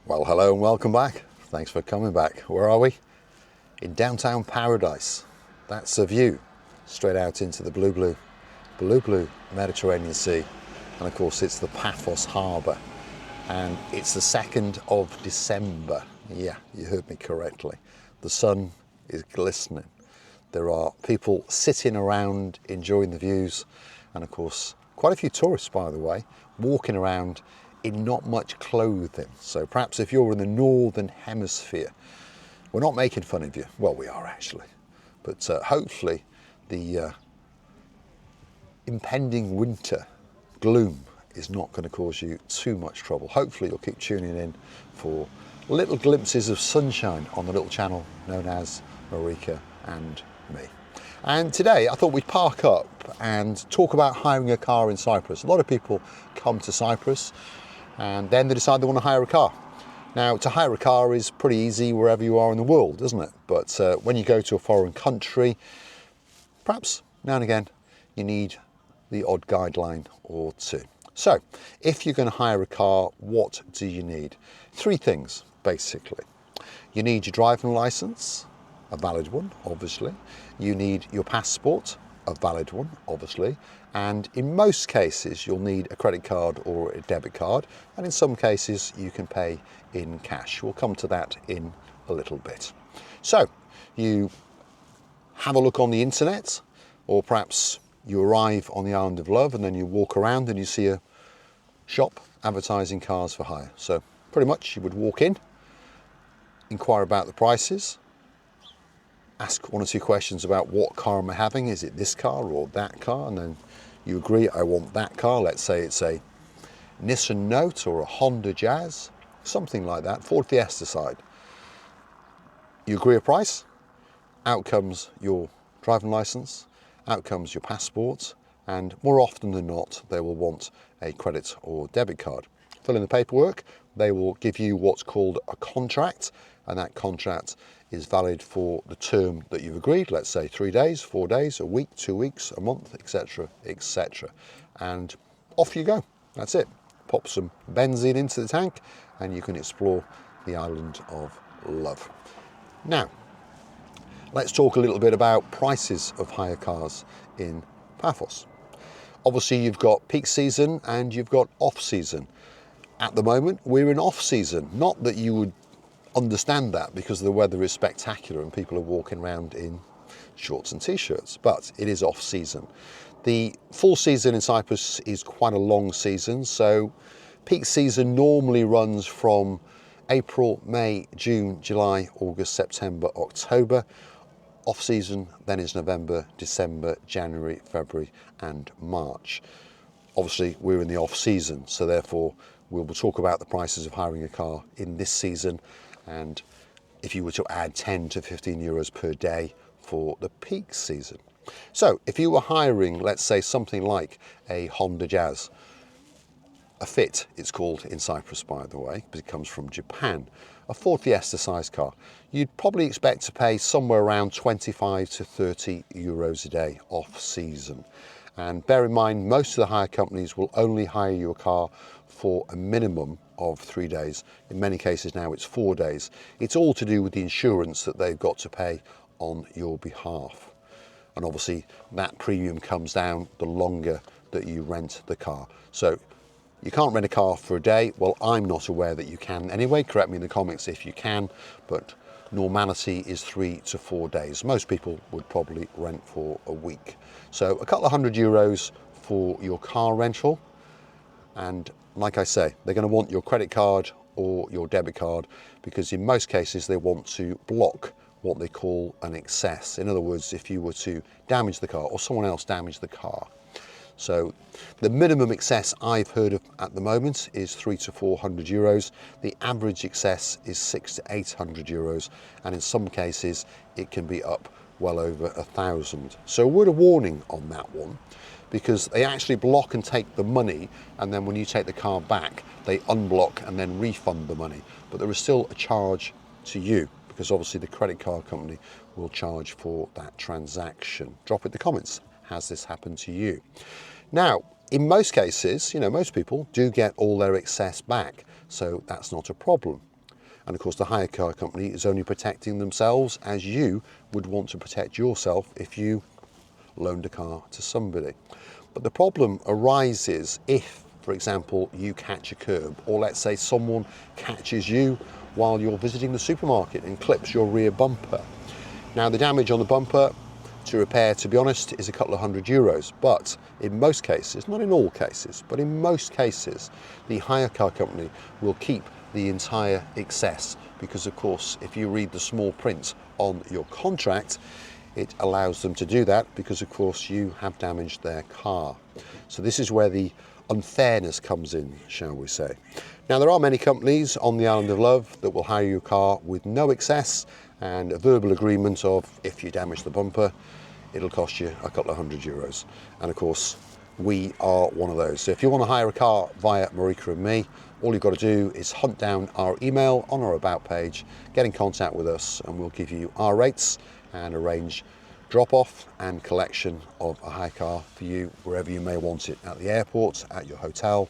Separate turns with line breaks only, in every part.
Well, hello and welcome back. Thanks for coming back. Where are we? In downtown paradise. That's a view straight out into the blue Mediterranean Sea. And of course it's the Paphos harbour. And it's the 2nd of December. Yeah, you heard me correctly. The sun is glistening. There are people sitting around enjoying the views. And of course, quite a few tourists, by the way, walking around in not much clothing. So perhaps if you're in the northern hemisphere, we're not making fun of you. Well, we are actually. But hopefully the impending winter gloom is not going to cause you too much trouble. Hopefully you'll keep tuning in for little glimpses of sunshine on the little channel known as Marika and me. And today I thought we'd park up and talk about hiring a car in Cyprus. A lot of people come to Cyprus and then they decide they want to hire a car. Now, to hire a car is pretty easy wherever you are in the world, isn't it? But when you go to a foreign country, perhaps now and again, you need the odd guideline or two. So, if you're going to hire a car, what do you need? 3 things, basically. You need your driving license, a valid one, obviously. You need your passport, a valid one, obviously. And in most cases, you'll need a credit card or a debit card. And in some cases, you can pay in cash. We'll come to that in a little bit. So you have a look on the internet, or perhaps you arrive on the Island of Love and then you walk around and you see a shop advertising cars for hire. So pretty much you would walk in, inquire about the prices, ask 1 or 2 questions about what car am I having, is it this car or that car, and then you agree, I want that car. Let's say it's a Nissan Note or a Honda Jazz, something like that, Ford Fiesta side. You agree a price, out comes your driving license, out comes your passport, and more often than not, they will want a credit or debit card. Fill in the paperwork, they will give you what's called a contract, and that contract is valid for the term that you've agreed, let's say 3 days, 4 days, a week, 2 weeks, a month, etc., etc. And off you go. That's it. Pop some benzene into the tank and you can explore the Island of Love. Now, let's talk a little bit about prices of hire cars in Paphos. Obviously, you've got peak season and you've got off season. At the moment, we're in off season. Not that you would understand that because the weather is spectacular and people are walking around in shorts and t-shirts, but it is off season. The full season in Cyprus is quite a long season, so peak season normally runs from April, May, June, July, August, September, October. Off season then is November, December, January, February and March. Obviously we're in the off season, so therefore we will talk about the prices of hiring a car in this season, and if you were to add 10 to 15 euros per day for the peak season. So if you were hiring, let's say something like a Honda Jazz, a Fit it's called in Cyprus by the way, because it comes from Japan, a Ford Fiesta size car, you'd probably expect to pay somewhere around 25 to 30 euros a day off season. And bear in mind, most of the hire companies will only hire you a car for a minimum of 3 days. In many cases now it's 4 days. It's all to do with the insurance that they've got to pay on your behalf. And obviously that premium comes down the longer that you rent the car. So you can't rent a car for a day. Well, I'm not aware that you can anyway. Correct me in the comments if you can, but normality is 3 to 4 days. Most people would probably rent for a week. So a couple of €100 for your car rental. And like I say, they're going to want your credit card or your debit card because in most cases they want to block what they call an excess. In other words, if you were to damage the car or someone else damage the car. So the minimum excess I've heard of at the moment is 300 to 400 euros. The average excess is 600 to 800 euros. And in some cases, it can be up well over 1,000. So a word of warning on that one, because they actually block and take the money. And then when you take the car back, they unblock and then refund the money. But there is still a charge to you because obviously the credit card company will charge for that transaction. Drop it in the comments. Has this happened to you? Now, in most cases, most people do get all their excess back, so that's not a problem. And of course the hire car company is only protecting themselves as you would want to protect yourself if you loaned a car to somebody. But the problem arises if, for example, you catch a curb, or let's say someone catches you while you're visiting the supermarket and clips your rear bumper. Now the damage on the bumper to repair, to be honest, is a couple of €100, but in most cases, not in all cases, but in most cases, the hire car company will keep the entire excess, because of course if you read the small print on your contract, it allows them to do that because of course you have damaged their car. So this is where the unfairness comes in, shall we say. Now there are many companies on the island of Love that will hire your car with no excess and a verbal agreement of if you damage the bumper, it'll cost you a couple of €100. And of course, we are one of those. So if you want to hire a car via Marika and me, all you've got to do is hunt down our email on our About page, get in contact with us, and we'll give you our rates and arrange drop-off and collection of a hire car for you wherever you may want it, at the airport, at your hotel,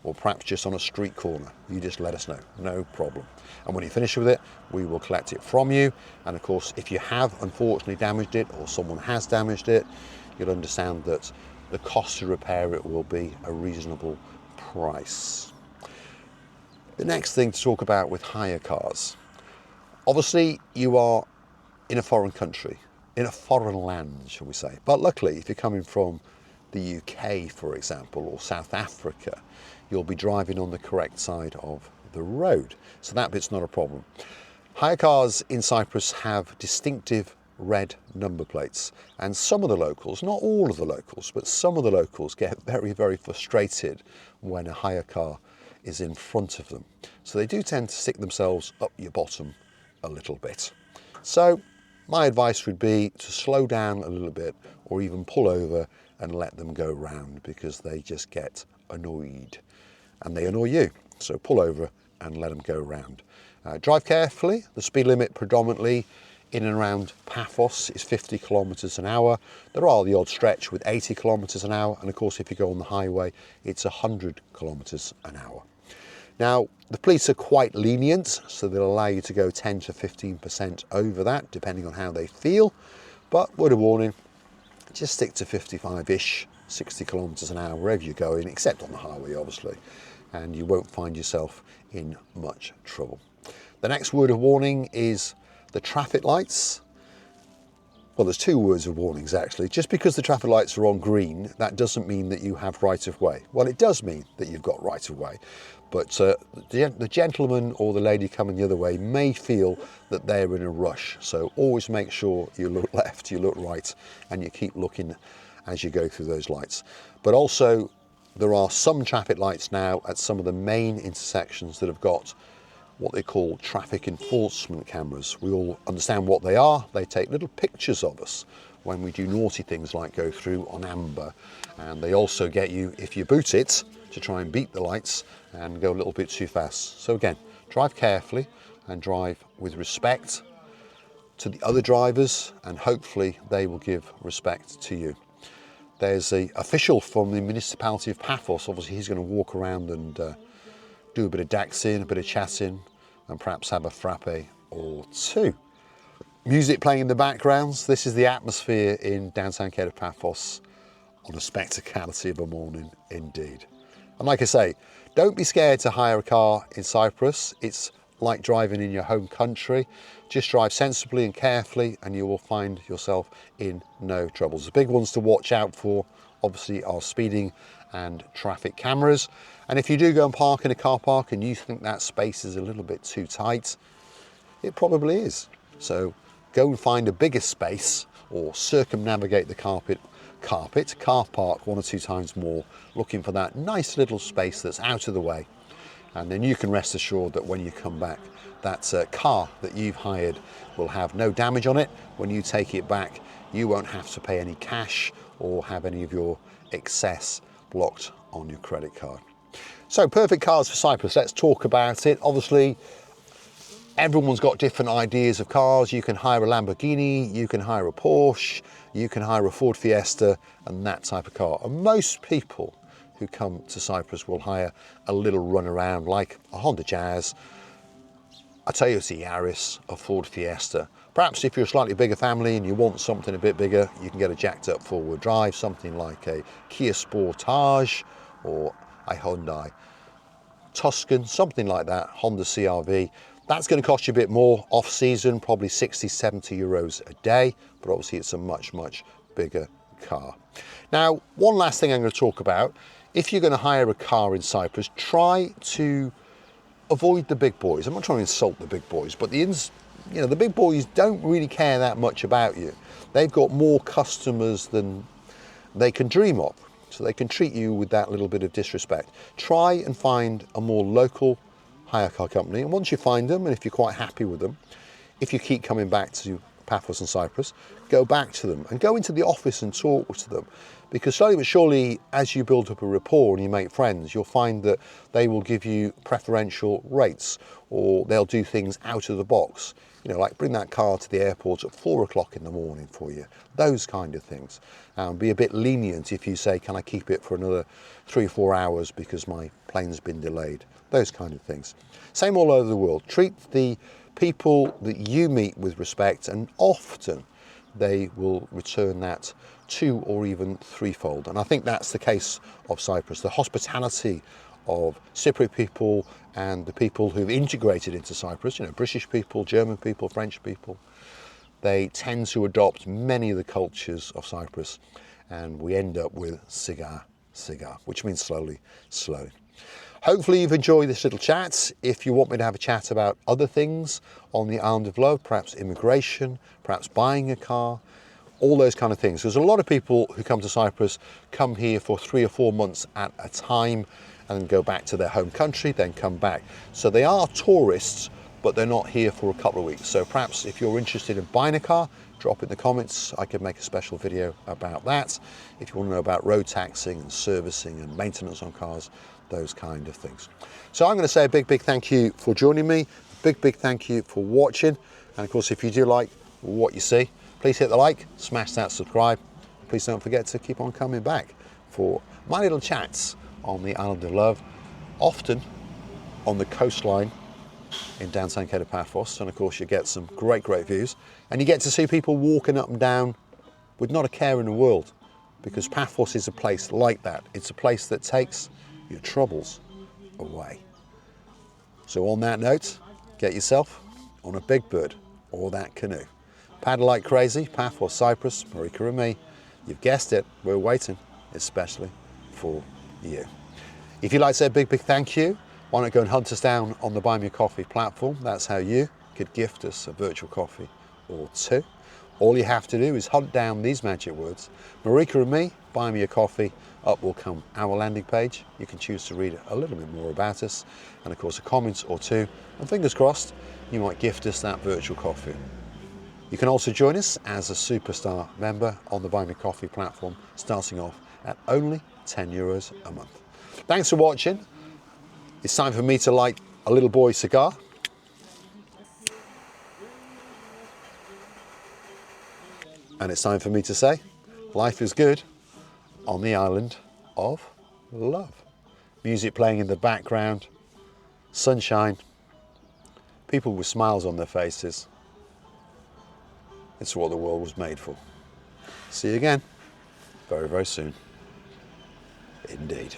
or perhaps just on a street corner. You just let us know, no problem. And when you finish with it, we will collect it from you. And of course, if you have unfortunately damaged it or someone has damaged it, you'll understand that the cost to repair it will be a reasonable price. The next thing to talk about with hire cars. Obviously, you are in a foreign country, in a foreign land, shall we say. But luckily, if you're coming from the UK, for example, or South Africa, you'll be driving on the correct side of the road. So that bit's not a problem. Hire cars in Cyprus have distinctive red number plates, and some of the locals, not all of the locals, but some of the locals get very, very frustrated when a hire car is in front of them. So they do tend to stick themselves up your bottom a little bit. So my advice would be to slow down a little bit, or even pull over and let them go round, because they just get annoyed and they annoy you. So pull over and let them go round. Drive carefully. The speed limit predominantly in and around Paphos is 50 kilometres an hour. There are the odd stretch with 80 kilometres an hour, and of course if you go on the highway it's 100 kilometres an hour. Now the police are quite lenient, so they'll allow you to go 10 to 15% over that depending on how they feel, but word of warning, just stick to 55-ish, 60 kilometres an hour wherever you're going, except on the highway obviously, and you won't find yourself in much trouble. The next word of warning is the traffic lights. Well, there's two words of warnings actually. Just because the traffic lights are on green, that doesn't mean that you have right of way. Well, it does mean that you've got right of way, but the gentleman or the lady coming the other way may feel that they're in a rush. So always make sure you look left, you look right, and you keep looking as you go through those lights. But also, there are some traffic lights now at some of the main intersections that have got what they call traffic enforcement cameras. We all understand what they are. They take little pictures of us when we do naughty things like go through on amber, and they also get you, if you boot it, to try and beat the lights and go a little bit too fast. So again, drive carefully and drive with respect to the other drivers, and hopefully they will give respect to you. There's an official from the municipality of Paphos. Obviously he's going to walk around and do a bit of daxing, a bit of chatting, and perhaps have a frappe or two. Music playing in the backgrounds. This is the atmosphere in downtown Cape of Paphos on a spectacality of a morning indeed. And like I say, don't be scared to hire a car in Cyprus. It's like driving in your home country. Just drive sensibly and carefully and you will find yourself in no troubles. The big ones to watch out for obviously are speeding and traffic cameras. And if you do go and park in a car park and you think that space is a little bit too tight, it probably is. So go and find a bigger space or circumnavigate the car park one or two times more, looking for that nice little space that's out of the way. And then you can rest assured that when you come back, that car that you've hired will have no damage on it. When you take it back, you won't have to pay any cash or have any of your excess blocked on your credit card. So perfect cars for Cyprus, let's talk about it. Obviously, everyone's got different ideas of cars. You can hire a Lamborghini, you can hire a Porsche, you can hire a Ford Fiesta and that type of car. And most people who come to Cyprus will hire a little run around like a Honda Jazz, a Toyota Yaris, a Ford Fiesta. Perhaps if you're a slightly bigger family and you want something a bit bigger, you can get a jacked up four-wheel drive, something like a Kia Sportage or a Hyundai Tuscan, something like that, Honda CRV. That's going to cost you a bit more off season, probably 60, 70 euros a day, but obviously it's a much, much bigger car. Now, one last thing I'm going to talk about. If you're going to hire a car in Cyprus, try to avoid the big boys. I'm not trying to insult the big boys, but the big boys don't really care that much about you. They've got more customers than they can dream of, so they can treat you with that little bit of disrespect. Try and find a more local hire car company, and once you find them, and if you're quite happy with them, if you keep coming back to Paphos and Cyprus, go back to them and go into the office and talk to them, because slowly but surely, as you build up a rapport and you make friends, you'll find that they will give you preferential rates, or they'll do things out of the box, like bring that car to the airport at 4 o'clock in the morning for you, those kind of things. Be a bit lenient if you say, can I keep it for another 3 or 4 hours because my plane's been delayed, those kind of things. Same all over the world. Treat the people that you meet with respect, and often they will return that 2 or even 3-fold. And I think that's the case of Cyprus. The hospitality of Cypriot people and the people who've integrated into Cyprus, British people, German people, French people, they tend to adopt many of the cultures of Cyprus, and we end up with sigar, which means slowly, slowly. Hopefully you've enjoyed this little chat. If you want me to have a chat about other things on the Island of Love, perhaps immigration, perhaps buying a car, all those kind of things. There's a lot of people who come to Cyprus, come here for 3 or 4 months at a time and go back to their home country, then come back. So they are tourists, but they're not here for a couple of weeks. So perhaps if you're interested in buying a car, drop it in the comments. I could make a special video about that. If you want to know about road taxing and servicing and maintenance on cars, those kind of things. So I'm going to say a big, big thank you for joining me. Big, big thank you for watching. And of course, if you do like what you see, please hit the like, smash that subscribe. Please don't forget to keep on coming back for my little chats on the Island of Love, often on the coastline in downtown Paphos. And of course, you get some great, great views. And you get to see people walking up and down with not a care in the world, because Paphos is a place like that. It's a place that takes your troubles away. So on that note, get yourself on a big bird or that canoe. Paddle like crazy, Paphos Cyprus, Marika and me. You've guessed it, we're waiting, especially for you. If you'd like to say a big, big thank you, why not go and hunt us down on the Buy Me a Coffee platform? That's how you could gift us a virtual coffee or 2. All you have to do is hunt down these magic words, Marika and me, buy me a coffee. Up will come our landing page. You can choose to read a little bit more about us, and of course a comment or 2, and fingers crossed you might gift us that virtual coffee. You can also join us as a superstar member on the Buy Me Coffee platform, starting off at only €10 a month. Thanks for watching. It's time for me to light a little boy cigar. And it's time for me to say, life is good on the Island of Love. Music playing in the background, sunshine, people with smiles on their faces. It's what the world was made for. See you again very, very soon. Indeed.